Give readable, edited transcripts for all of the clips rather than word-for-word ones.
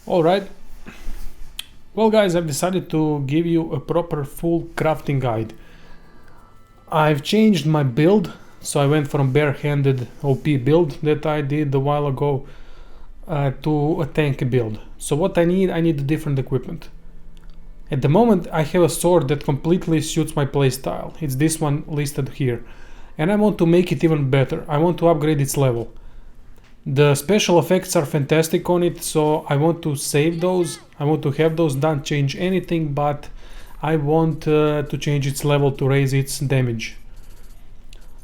Alright, well guys, I've decided to give you a proper full crafting guide. I've changed my build, so I went from bare-handed OP build that I did a while ago to a tank build. So what I need different equipment. At the moment I have a sword that completely suits my playstyle. It's this one listed here. And I want to make it even better. I want to upgrade its level. The special effects are fantastic on it, so I want to save those. I want to have those, don't change anything, but I want to change its level to raise its damage.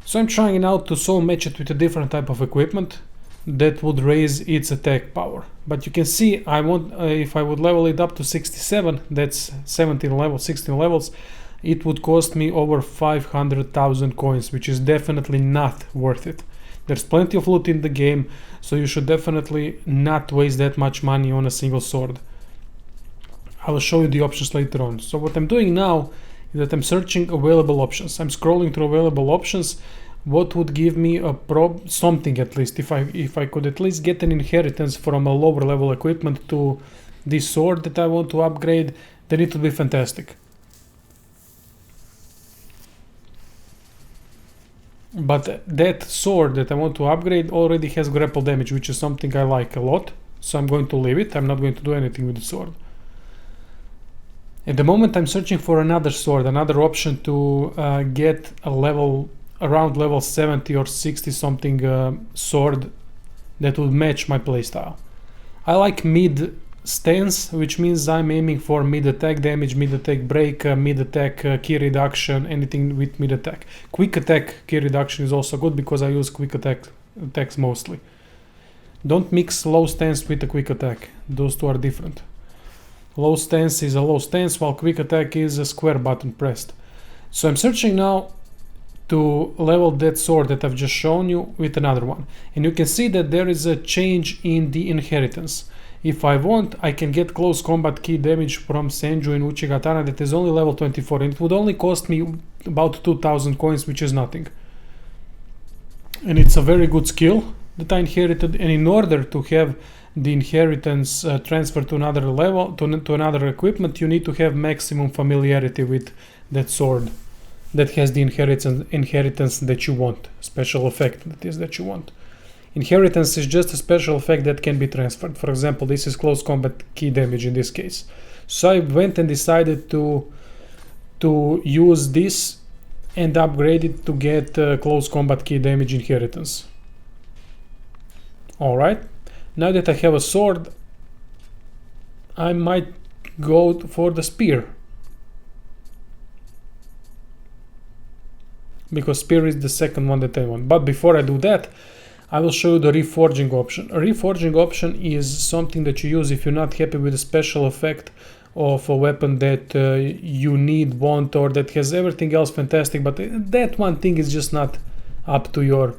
So I'm trying now to soul match it with a different type of equipment that would raise its attack power. But you can see I want if I would level it up to 67, that's 17 levels, 16 levels, it would cost me over 500,000 coins, which is definitely not worth it. There's plenty of loot in the game, so you should definitely not waste that much money on a single sword. I will show you the options later on. So what I'm doing now is that I'm searching available options. I'm scrolling through available options. What would give me a something at least, if I could at least get an inheritance from a lower level equipment to this sword that I want to upgrade, then it would be fantastic. But that sword that I want to upgrade already has grapple damage, which is something I like a lot. So I'm going to leave it. I'm not going to do anything with the sword. At the moment I'm searching for another sword, another option to get a level, around level 70 or 60 something sword that would match my playstyle. I like mid stance, which means I'm aiming for mid attack damage, mid attack break, mid attack key reduction, anything with mid attack. Quick attack key reduction is also good because I use quick attacks mostly. Don't mix low stance with a quick attack, those two are different. Low stance is a low stance, while quick attack is a square button pressed. So I'm searching now to level that sword that I've just shown you with another one. And you can see that there is a change in the inheritance. If I want, I can get close combat key damage from Senju in Uchigatana that is only level 24, and it would only cost me about 2000 coins, which is nothing. And it's a very good skill that I inherited, and in order to have the inheritance transferred to another level, to another equipment, you need to have maximum familiarity with that sword that has the inheritance that you want, special effect that is that you want. Inheritance is just a special effect that can be transferred. For example, this is close combat key damage in this case. So I went and decided to use this and upgrade it to get close combat key damage inheritance. Alright, now that I have a sword, I might go for the spear. Because spear is the second one that I want. But before I do that, I will show you the reforging option. A reforging option is something that you use if you're not happy with the special effect of a weapon that you need, want, or that has everything else fantastic, but that one thing is just not up to your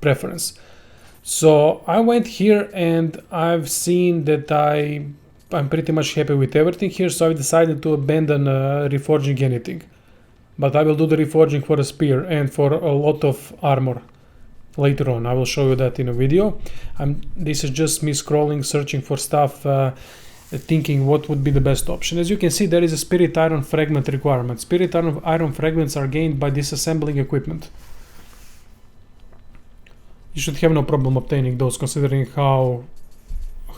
preference. So I went here and I've seen that I'm pretty much happy with everything here, so I decided to abandon reforging anything. But I will do the reforging for a spear and for a lot of armor. Later on, I will show you that in a video. This is just me scrolling, searching for stuff, thinking what would be the best option. As you can see, there is a spirit iron fragment requirement. Spirit iron fragments are gained by disassembling equipment. You should have no problem obtaining those, considering how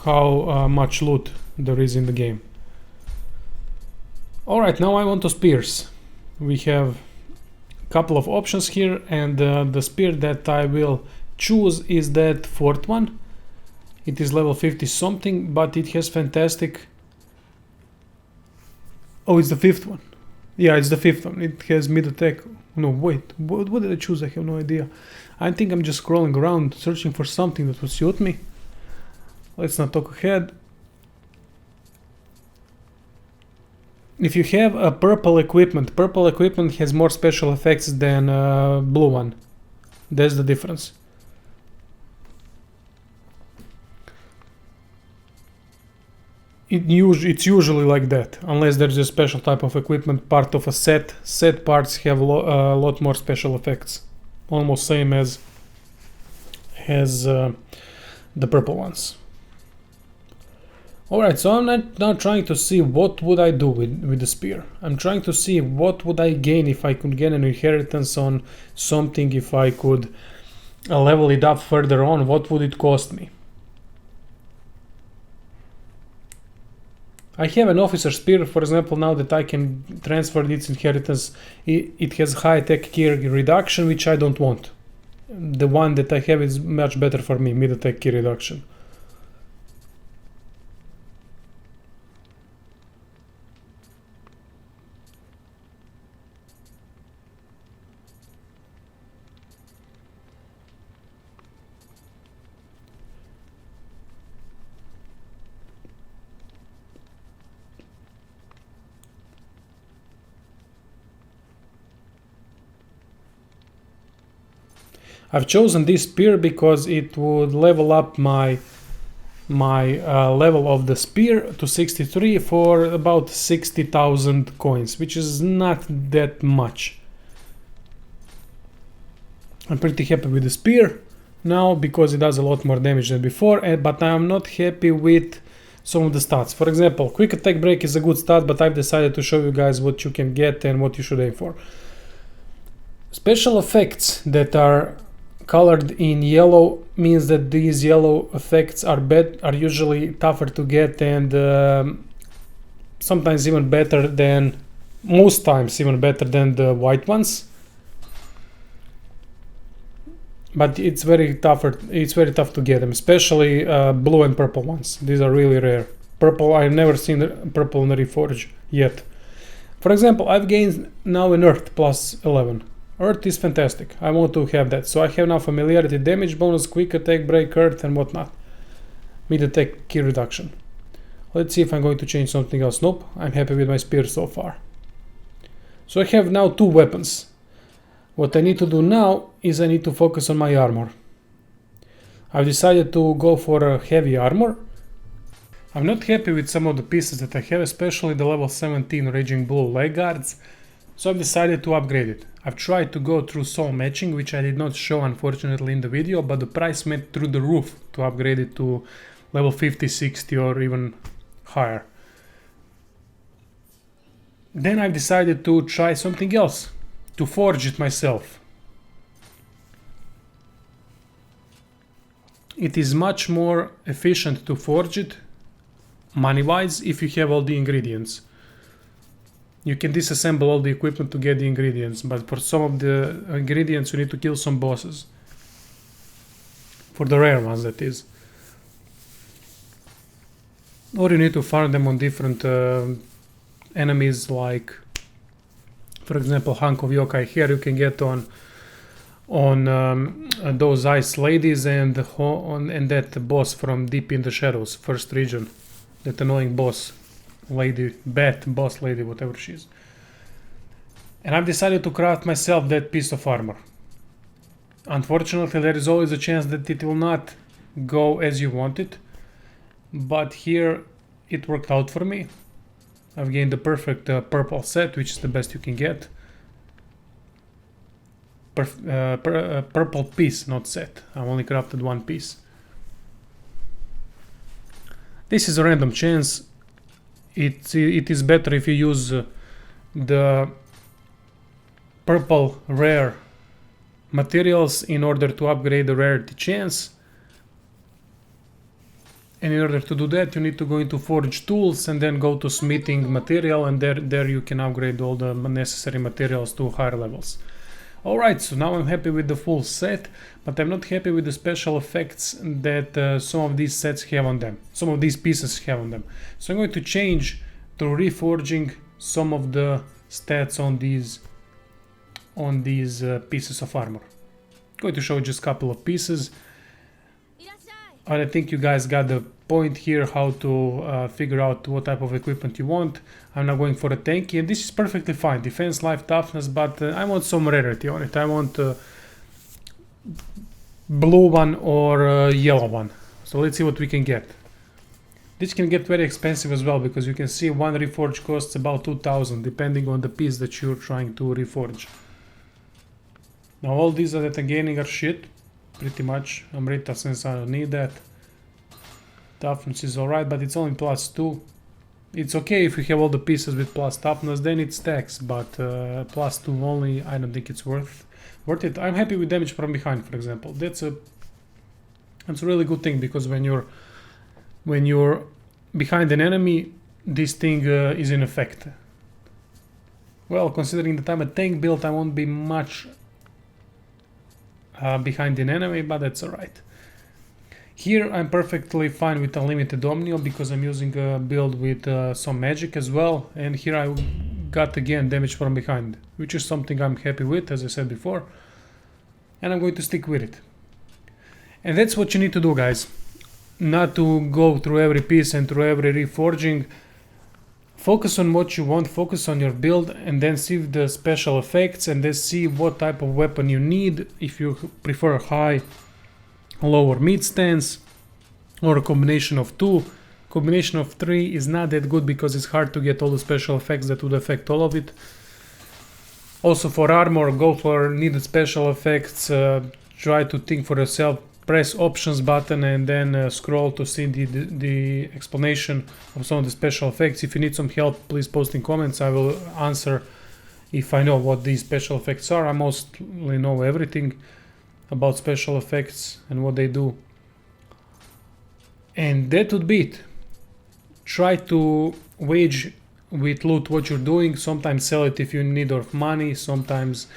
much loot there is in the game. Alright, now I want to spears. We have couple of options here, and the spear that I will choose is that fourth one. It is level 50 something, but it has fantastic... Oh, it's the fifth one. Yeah, it's the fifth one. It has mid attack. No, wait, what did I choose? I have no idea. I think I'm just scrolling around searching for something that would suit me. Let's not talk ahead. If you have a purple equipment has more special effects than blue one. That's the difference. It's usually like that, unless there's a special type of equipment part of a set. Set parts have a lot more special effects, almost same as the purple ones. Alright, so I'm now trying to see what would I do with the spear. I'm trying to see what would I gain if I could get an inheritance on something, if I could level it up further on, what would it cost me? I have an officer spear, for example, now that I can transfer its inheritance. It has high tech key reduction, which I don't want. The one that I have is much better for me, mid attack key reduction. I've chosen this spear because it would level up my level of the spear to 63 for about 60,000 coins, which is not that much. I'm pretty happy with the spear now because it does a lot more damage than before, but I'm not happy with some of the stats. For example, quick attack break is a good stat, but I've decided to show you guys what you can get and what you should aim for. Special effects that are colored in yellow means that these yellow effects are usually tougher to get, and sometimes even better than, most times even better than the white ones. But it's very tough to get them, especially blue and purple ones. These are really rare. Purple, I've never seen purple in the Reforge yet. For example, I've gained now an Earth plus 11. Earth is fantastic. I want to have that. So I have now familiarity, damage bonus, quick attack, break, earth, and whatnot. Mid attack, key reduction. Let's see if I'm going to change something else. Nope, I'm happy with my spear so far. So I have now 2 weapons. What I need to do now is I need to focus on my armor. I've decided to go for a heavy armor. I'm not happy with some of the pieces that I have, especially the level 17 Raging Bull leg guards. So I've decided to upgrade it. I've tried to go through soul matching, which I did not show unfortunately in the video, but the price went through the roof to upgrade it to level 50, 60 or even higher. Then I've decided to try something else, to forge it myself. It is much more efficient to forge it, money-wise, if you have all the ingredients. You can disassemble all the equipment to get the ingredients, but for some of the ingredients you need to kill some bosses. For the rare ones, that is. Or you need to farm them on different enemies, like, for example, hunk of yokai here you can get on those ice ladies and that boss from Deep in the Shadows, first region. That annoying boss. Lady, bat, boss lady, whatever she is. And I've decided to craft myself that piece of armor. Unfortunately, there is always a chance that it will not go as you want it, but here it worked out for me. I've gained the perfect purple set, which is the best you can get. Purple piece, not set. I only crafted 1 piece. This is a random chance. It is better if you use the purple rare materials in order to upgrade the rarity chance. And in order to do that, you need to go into forge tools and then go to smithing material, and there you can upgrade all the necessary materials to higher levels. Alright, so now I'm happy with the full set, but I'm not happy with the special effects that some of these sets have on them. Some of these pieces have on them. So I'm going to change to reforging some of the stats on these pieces of armor. I'm going to show just a couple of pieces. And I think you guys got the point here how to figure out what type of equipment you want. I'm now going for a tanky, and this is perfectly fine. Defense, life, toughness, but I want some rarity on it. I want a blue one or a yellow one. So let's see what we can get. This can get very expensive as well, because you can see one reforge costs about 2,000, depending on the piece that you're trying to reforge. Now all these that I'm gaining are shit. Pretty much. Amrita, since I don't need that. Toughness is alright, but it's only +2. It's okay if you have all the pieces with plus toughness, then it stacks, but +2 only, I don't think it's worth it. I'm happy with damage from behind, for example. That's a really good thing, because when you're behind an enemy, this thing is in effect. Well, considering that I'm a tank build, I won't be much behind an enemy, but that's alright. Here I'm perfectly fine with unlimited Omnio, because I'm using a build with some magic as well, and here I got again damage from behind, which is something I'm happy with, as I said before, and I'm going to stick with it. And that's what you need to do, guys. Not to go through every piece and through every reforging. Focus on what you want, focus on your build, and then see the special effects, and then see what type of weapon you need, if you prefer high, low or mid stance, or a combination of 2. Combination of 3 is not that good, because it's hard to get all the special effects that would affect all of it. Also for armor, go for needed special effects, try to think for yourself, press options button and then scroll to see the explanation of some of the special effects. If you need some help, please post in comments, I will answer if I know what these special effects are. I mostly know everything about special effects and what they do. And that would be it. Try to wage with loot what you're doing. Sometimes sell it if you need of money, sometimes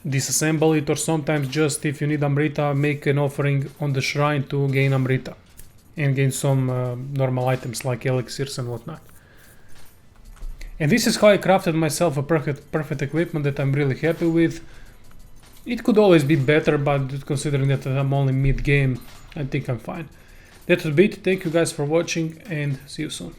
disassemble it, or sometimes just if you need Amrita, make an offering on the shrine to gain Amrita and gain some normal items like elixirs and whatnot. And this is how I crafted myself a perfect equipment that I'm really happy with. It could always be better, but considering that I'm only mid-game, I think I'm fine. That would be it. Thank you guys for watching, and see you soon.